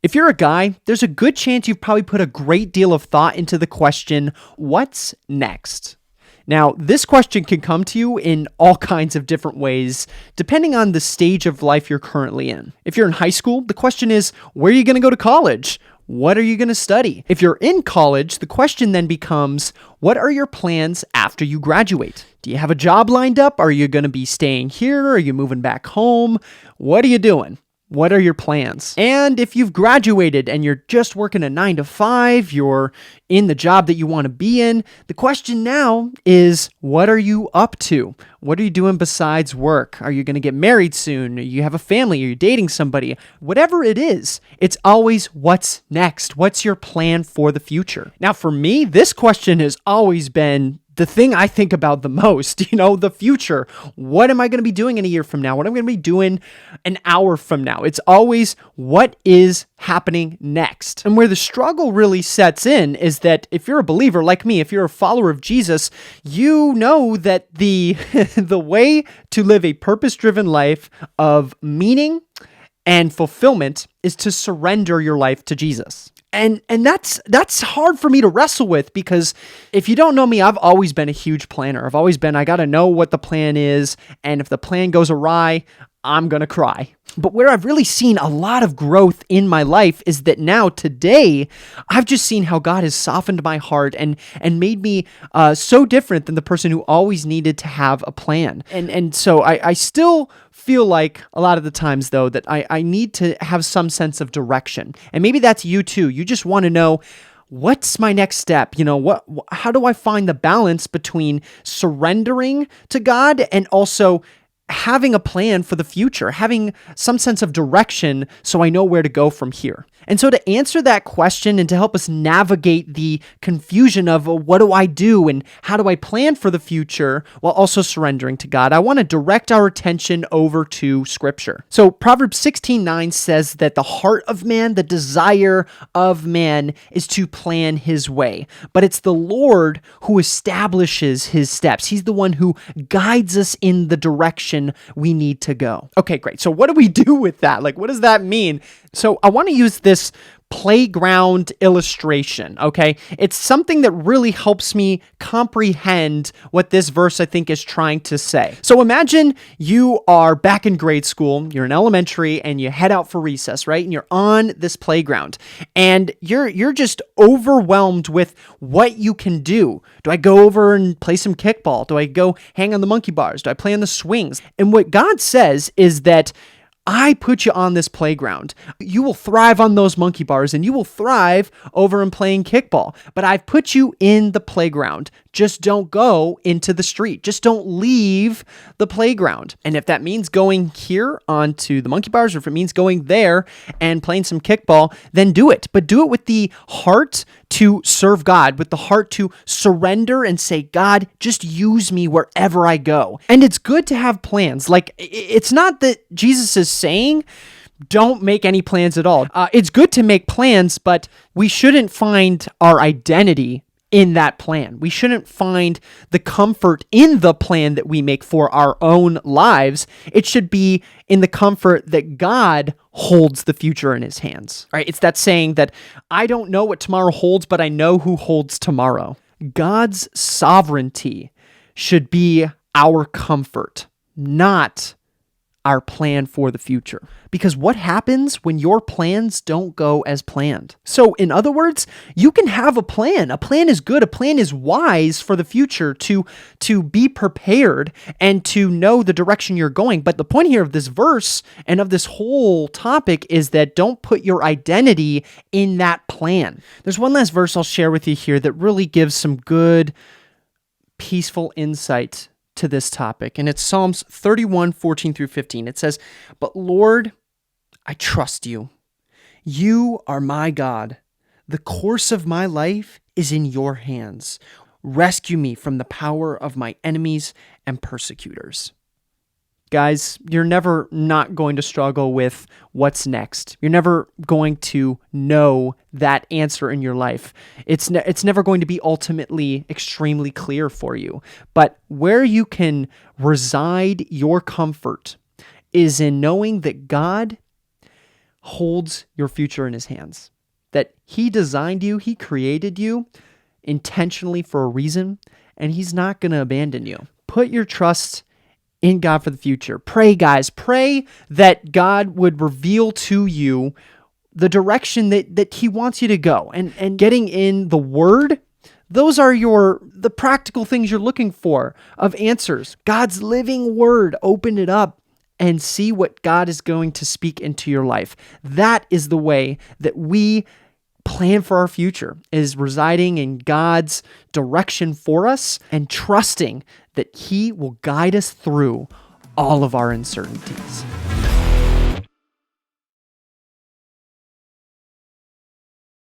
If you're a guy, there's a good chance you've probably put a great deal of thought into the question, what's next? Now, this question can come to you in all kinds of different ways, depending on the stage of life you're currently in. If you're in high school, the question is, where are you going to go to college? What are you going to study? If you're in college, the question then becomes, what are your plans after you graduate? Do you have a job lined up? Are you going to be staying here? Are you moving back home? What are you doing? What are your plans? And if you've graduated and you're just working a 9 to 5, you're in the job that you want to be in, the question now is, what are you up to? What are you doing besides work? Are you going to get married soon? You have a family? Are you dating somebody? Whatever it is, it's always what's next? What's your plan for the future? Now, for me, this question has always been the thing I think about the most, the future. What am I going to be doing in a year from now? What am I going to be doing an hour from now? It's always what is happening next. And where the struggle really sets in is that if you're a believer like me, if you're a follower of Jesus, you know that the the way to live a purpose-driven life of meaning and fulfillment is to surrender your life to Jesus. And that's hard for me to wrestle with, because if you don't know me, I've always been a huge planner. I've always been, I got to know what the plan is, and if the plan goes awry, I'm going to cry. But where I've really seen a lot of growth in my life is that now, today, I've just seen how God has softened my heart and made me so different than the person who always needed to have a plan. And so I still feel like a lot of the times, though, that I need to have some sense of direction. And maybe that's you too. You just want to know, what's my next step? How do I find the balance between surrendering to God and also having a plan for the future, having some sense of direction so I know where to go from here? And so to answer that question and to help us navigate the confusion of what do I do and how do I plan for the future while also surrendering to God, I want to direct our attention over to Scripture. So Proverbs 16:9 says that the heart of man, the desire of man, is to plan his way, but it's the Lord who establishes his steps. He's the one who guides us in the direction we need to go. Okay, great. So what do we do with that? What does that mean? So I want to use this playground illustration, okay? It's something that really helps me comprehend what this verse, I think, is trying to say. So imagine you are back in grade school, you're in elementary, and you head out for recess, right? And you're on this playground, and you're just overwhelmed with what you can do. Do I go over and play some kickball? Do I go hang on the monkey bars? Do I play on the swings? And what God says is that I put you on this playground. You will thrive on those monkey bars and you will thrive over in playing kickball. But I've put you in the playground. Just don't go into the street. Just don't leave the playground. And if that means going here onto the monkey bars, or if it means going there and playing some kickball, then do it. But do it with the heart to serve God, with the heart to surrender and say, God, just use me wherever I go. And it's good to have plans. It's not that Jesus is saying, don't make any plans at all. It's good to make plans, but we shouldn't find our identity in that plan. We shouldn't find the comfort in the plan that we make for our own lives. It should be in the comfort that God holds the future in his hands. All right? It's that saying that I don't know what tomorrow holds, but I know who holds tomorrow. God's sovereignty should be our comfort, not our plan for the future. Because what happens when your plans don't go as planned? So in other words, you can have a plan. A plan is good. A plan is wise for the future to be prepared and to know the direction you're going. But the point here of this verse and of this whole topic is that don't put your identity in that plan. There's one last verse I'll share with you here that really gives some good, peaceful insight to this topic, and it's Psalms 31:14-15. It says, "But Lord, I trust you. You are my God. The course of my life is in your hands. Rescue me from the power of my enemies and persecutors." Guys, you're never not going to struggle with what's next. You're never going to know that answer in your life. It's never going to be ultimately extremely clear for you. But where you can reside your comfort is in knowing that God holds your future in his hands, that he designed you, he created you intentionally for a reason, and he's not going to abandon you. Put your trust in God for the future. Pray, guys. Pray that God would reveal to you the direction that he wants you to go. And getting in the word, those are the practical things you're looking for of answers. God's living word. Open it up and see what God is going to speak into your life. That is the way that we plan for our future, is residing in God's direction for us and trusting that he will guide us through all of our uncertainties.